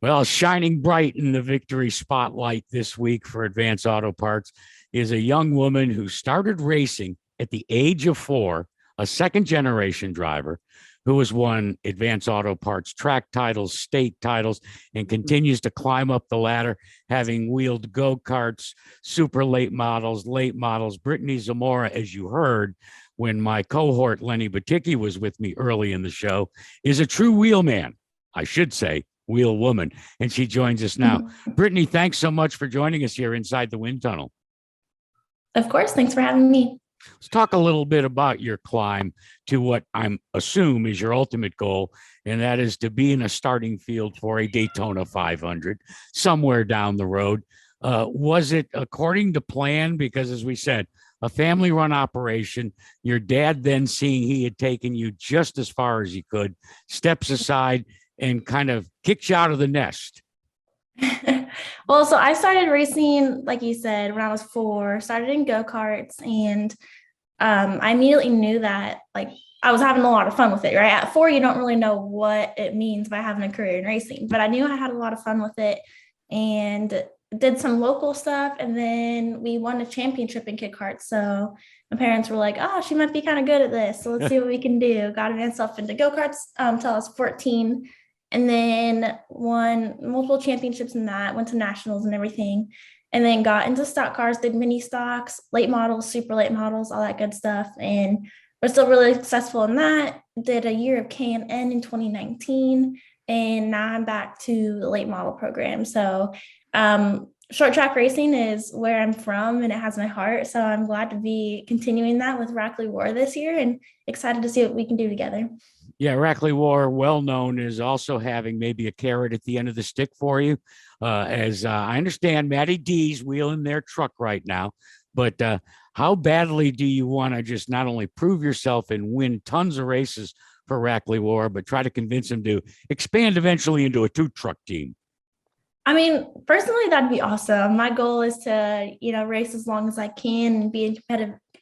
Well, shining bright in the victory spotlight this week for Advance Auto Parts is a young woman who started racing at the age of 4, a second generation driver who has won Advance Auto Parts track titles, state titles, and continues to climb up the ladder, having wheeled go karts, super late models. Brittany Zamora, as you heard when my cohort Lenny Baticki was with me early in the show, is a true wheelman, I should say wheel woman, and she joins us now. Brittany, thanks so much for joining us here inside the wind tunnel. Of course. Thanks for having me. Let's talk a little bit about your climb to what I'm assume is your ultimate goal, and that is to be in a starting field for a Daytona 500 somewhere down the road. Was it according to plan? Because as we said, a family run operation, your dad then seeing he had taken you just as far as he could, steps aside and kind of kicks you out of the nest. Well, so I started racing, like you said, when I was 4, started in go-karts, and I immediately knew that like I was having a lot of fun with it, right? At 4, you don't really know what it means by having a career in racing, but I knew I had a lot of fun with it and did some local stuff. And then we won a championship in kid karts. So my parents were like, oh, she might be kind of good at this. So let's see what we can do. Got myself into go-karts until I was 14. And then won multiple championships in that, went to nationals and everything. And then got into stock cars, did mini stocks, late models, super late models, all that good stuff. And was still really successful in that. Did a year of K&N in 2019. And now I'm back to the late model program. So short track racing is where I'm from and it has my heart. So I'm glad to be continuing that with Rackley War this year and excited to see what we can do together. Yeah, Rackley War, well known, is also having maybe a carrot at the end of the stick for you. As I understand, Matty D's wheeling their truck right now. But how badly do you want to just not only prove yourself and win tons of races for Rackley War, but try to convince them to expand eventually into a 2-truck team? I mean, personally, that'd be awesome. My goal is to, race as long as I can and be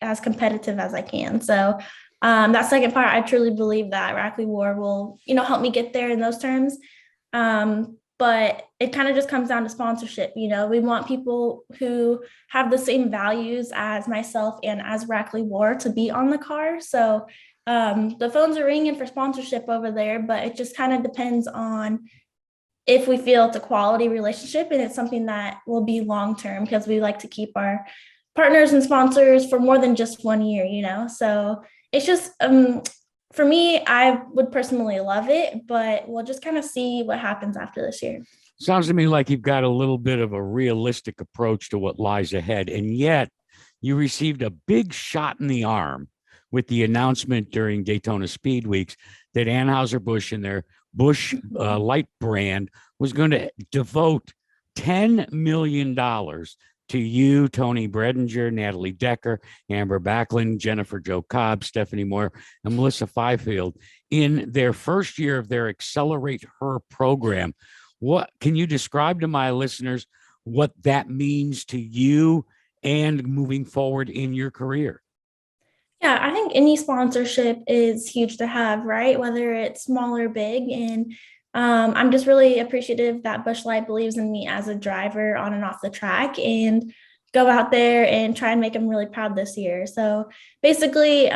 as competitive as I can. So that second part, I truly believe that Rackley War will, help me get there in those terms. But it kind of just comes down to sponsorship. We want people who have the same values as myself and as Rackley War to be on the car. So the phones are ringing for sponsorship over there, but it just kind of depends on if we feel it's a quality relationship and it's something that will be long-term, because we like to keep our partners and sponsors for more than just 1 year, So it's just, for me, I would personally love it, but we'll just kind of see what happens after this year. Sounds to me like you've got a little bit of a realistic approach to what lies ahead. And yet you received a big shot in the arm with the announcement during Daytona Speed Weeks that Anheuser-Busch and their Busch Light brand was going to devote $10 million to you, Tony Bredinger, Natalie Decker, Amber Backlund, Jennifer Jo Cobb, Stephanie Moore, and Melissa Fifield in their first year of their Accelerate Her program. What can you describe to my listeners what that means to you and moving forward in your career? Yeah, I think any sponsorship is huge to have, right? Whether it's small or big. And I'm just really appreciative that Busch Light believes in me as a driver on and off the track and go out there and try and make them really proud this year. So basically,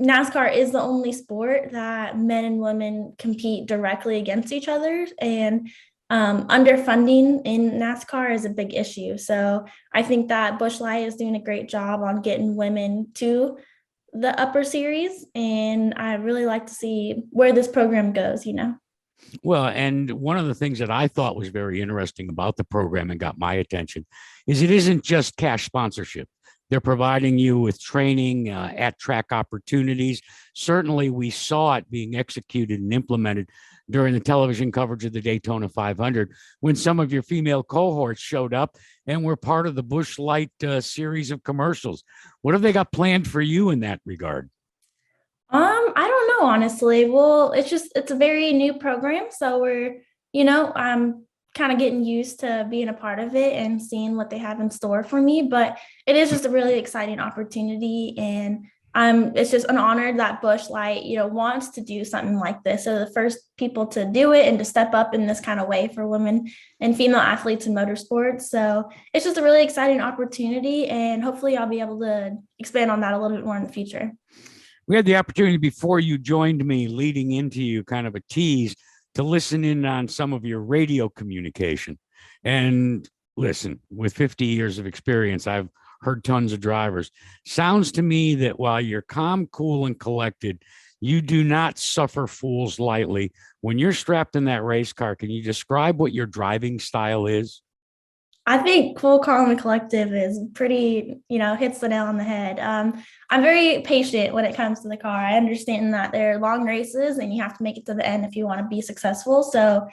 NASCAR is the only sport that men and women compete directly against each other. And underfunding in NASCAR is a big issue. So I think that Busch Light is doing a great job on getting women to the upper series. And I really like to see where this program goes, Well, and one of the things that I thought was very interesting about the program and got my attention is it isn't just cash sponsorship. They're providing you with training, at track opportunities. Certainly, we saw it being executed and implemented during the television coverage of the Daytona 500 when some of your female cohorts showed up and were part of the Busch Light series of commercials. What have they got planned for you in that regard? I don't know, honestly. Well, it's a very new program. So I'm kind of getting used to being a part of it and seeing what they have in store for me. But it is just a really exciting opportunity. And it's just an honor that Busch Light, wants to do something like this. So the first people to do it and to step up in this kind of way for women and female athletes in motorsports. So it's just a really exciting opportunity, and hopefully I'll be able to expand on that a little bit more in the future. We had the opportunity before you joined me, leading into you, kind of a tease, to listen in on some of your radio communication. And listen, with 50 years of experience, I've heard tons of drivers. Sounds to me that while you're calm, cool, and collected, you do not suffer fools lightly. When you're strapped in that race car, can you describe what your driving style is? I think cool, calm, and collective is pretty, hits the nail on the head. I'm very patient when it comes to the car. I understand that they're long races and you have to make it to the end if you want to be successful. So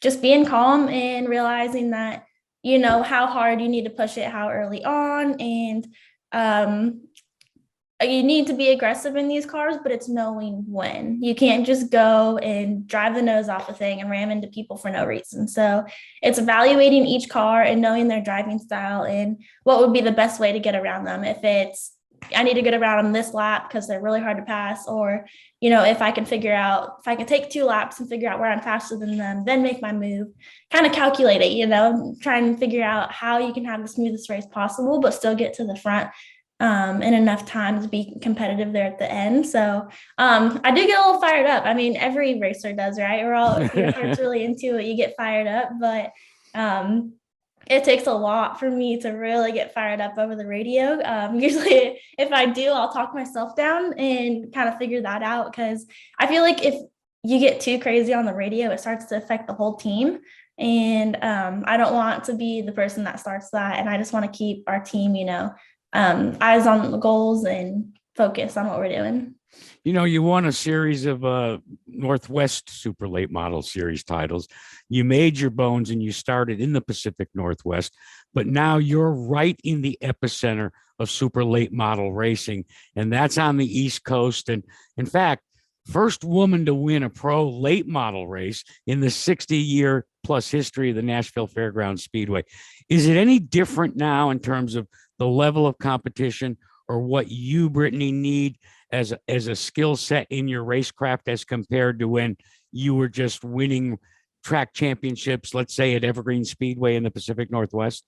just being calm and realizing that, how hard you need to push it, how early on, and you need to be aggressive in these cars, but it's knowing when. You can't just go and drive the nose off a thing and ram into people for no reason. So it's evaluating each car and knowing their driving style and what would be the best way to get around them. If it's, I need to get around them this lap because they're really hard to pass, or, if I can take 2 laps and figure out where I'm faster than them, then make my move, kind of calculate it, try and figure out how you can have the smoothest race possible, but still get to the front in enough time to be competitive there at the end. So I do get a little fired up. I mean, every racer does, right? We're all, if your heart's really into it, you get fired up, but it takes a lot for me to really get fired up over the radio. Usually if I do, I'll talk myself down and kind of figure that out, because I feel like if you get too crazy on the radio, it starts to affect the whole team. And I don't want to be the person that starts that. And I just want to keep our team, eyes on the goals and focus on what we're doing. You won a series of Northwest Super Late Model Series titles. You made your bones and you started in the Pacific Northwest, but now you're right in the epicenter of super late model racing, and that's on the East Coast. And in fact, first woman to win a pro late model race in the 60-year plus history of the Nashville Fairgrounds Speedway. Is it any different now in terms of the level of competition, or what you, Brittany, need as a skill set in your racecraft as compared to when you were just winning track championships, let's say at Evergreen Speedway in the Pacific Northwest?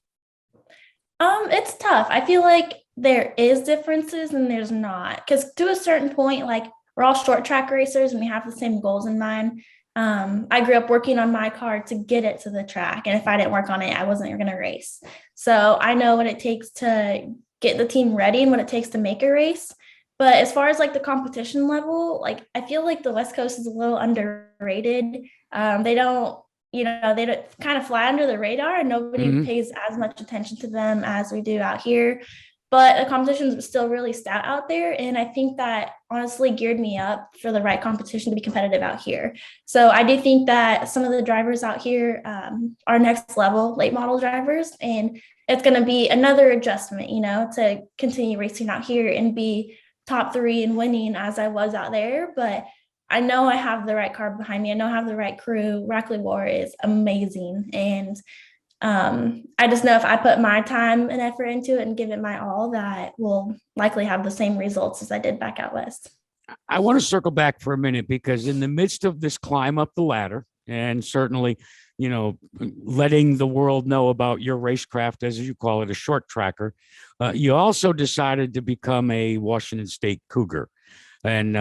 It's tough. I feel like there is differences and there's not, because to a certain point, like, we're all short track racers and we have the same goals in mind. I grew up working on my car to get it to the track, and if I didn't work on it, I wasn't going to race. So I know what it takes to get the team ready and what it takes to make a race. But as far as like the competition level, like, I feel like the West Coast is a little underrated. They don't kind of fly under the radar, and nobody pays as much attention to them as we do out here. But the competition is still really stout out there. And I think that honestly geared me up for the right competition to be competitive out here. So I do think that some of the drivers out here are next level late model drivers. And it's going to be another adjustment, to continue racing out here and be top 3 and winning as I was out there. But I know I have the right car behind me. I know I have the right crew. Rackley War is amazing. And I just know if I put my time and effort into it and give it my all, that will likely have the same results as I did back out west. I want to circle back for a minute, because in the midst of this climb up the ladder, and certainly, letting the world know about your racecraft, as you call it, a short tracker, you also decided to become a Washington State Cougar. And,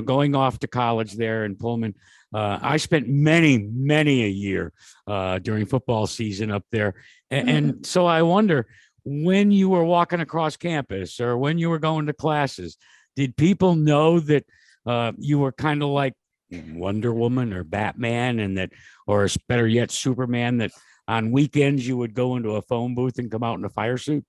going off to college there in Pullman, I spent many a year during football season up there. And so I wonder, when you were walking across campus or when you were going to classes, did people know that you were kind of like Wonder Woman or Batman, and that, or better yet, Superman, that on weekends you would go into a phone booth and come out in a fire suit?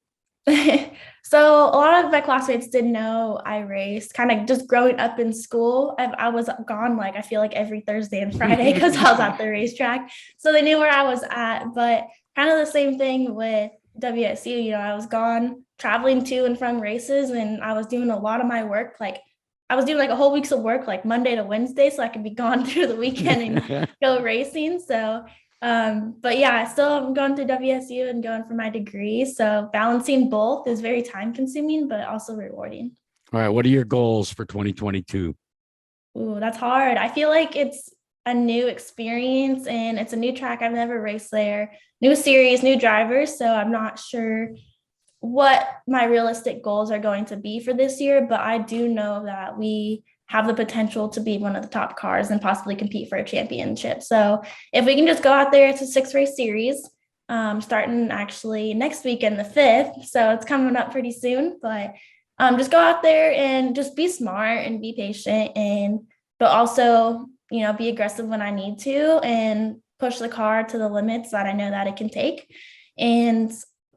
So a lot of my classmates didn't know I raced. Kind of just growing up in school, I was gone, like, I feel like every Thursday and Friday, because I was at the racetrack. So they knew where I was at. But kind of the same thing with WSU. I was gone traveling to and from races, and I was doing a lot of my work. Like, I was doing like a whole week's of work, like Monday to Wednesday, so I could be gone through the weekend and go racing. So but yeah, I still am going to WSU and going for my degree. So balancing both is very time consuming, but also rewarding. All right. What are your goals for 2022? Ooh, that's hard. I feel like it's a new experience and it's a new track. I've never raced there. New series, new drivers. So I'm not sure what my realistic goals are going to be for this year, but I do know that we have the potential to be one of the top cars and possibly compete for a championship. So if we can just go out there, it's a 6 race series, starting actually next weekend, the 5th. So it's coming up pretty soon, but just go out there and just be smart and be patient but also, be aggressive when I need to and push the car to the limits that I know that it can take and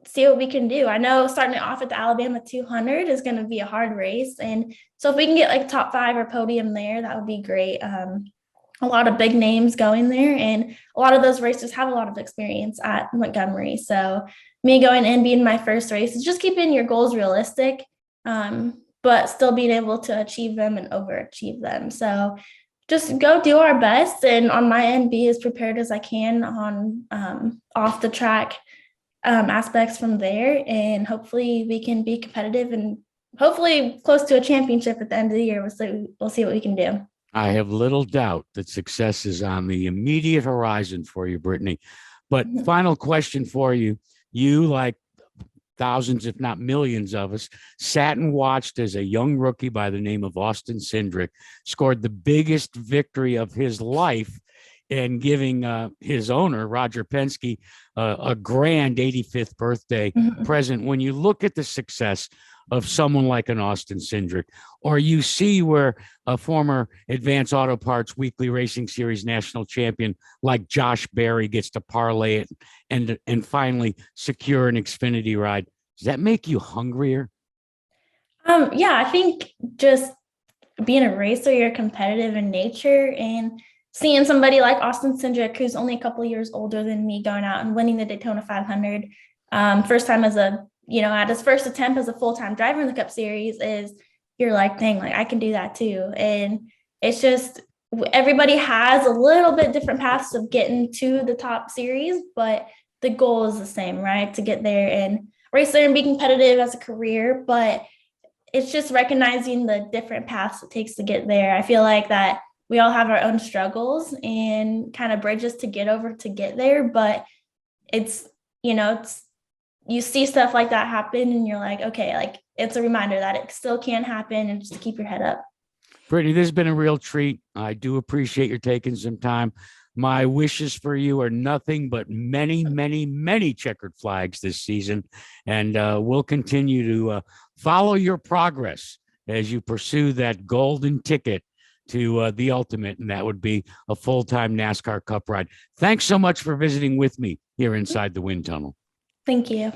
see what we can do. I know starting it off at the Alabama 200 is going to be a hard race. And so if we can get like top 5 or podium there, that would be great. A lot of big names going there. And a lot of those races have a lot of experience at Montgomery. So me going in, being my first race is just keeping your goals realistic, but still being able to achieve them and overachieve them. So just go do our best. And on my end, be as prepared as I can on off the track aspects from there, and hopefully we can be competitive and hopefully close to a championship at the end of the year. We'll see what we can do. I have little doubt that success is on the immediate horizon for you, Brittany. But final question for you. You, like thousands, if not millions of us, sat and watched as a young rookie by the name of Austin Cindric scored the biggest victory of his life and giving his owner, Roger Penske, a grand 85th birthday present. When you look at the success of someone like an Austin Cindric, or you see where a former Advanced Auto Parts Weekly Racing Series national champion like Josh Berry gets to parlay it and finally secure an Xfinity ride, does that make you hungrier? Yeah, I think just being a racer, you're competitive in nature, and seeing somebody like Austin Cindric, who's only a couple of years older than me, going out and winning the Daytona 500, first time at his first attempt as a full-time driver in the Cup Series, you're like, dang, like I can do that too. And it's just, everybody has a little bit different paths of getting to the top series, but the goal is the same, right? To get there and race there and be competitive as a career. But it's just recognizing the different paths it takes to get there. I feel like that we all have our own struggles and kind of bridges to get over to get there. But it's you see stuff like that happen and you're like, okay, like it's a reminder that it still can happen, and just to keep your head up. Brittany, this has been a real treat. I do appreciate your taking some time. My wishes for you are nothing but many, many, many checkered flags this season. And we'll continue to follow your progress as you pursue that golden ticket to the ultimate, and that would be a full-time NASCAR Cup ride. Thanks so much for visiting with me here inside the wind tunnel. Thank you.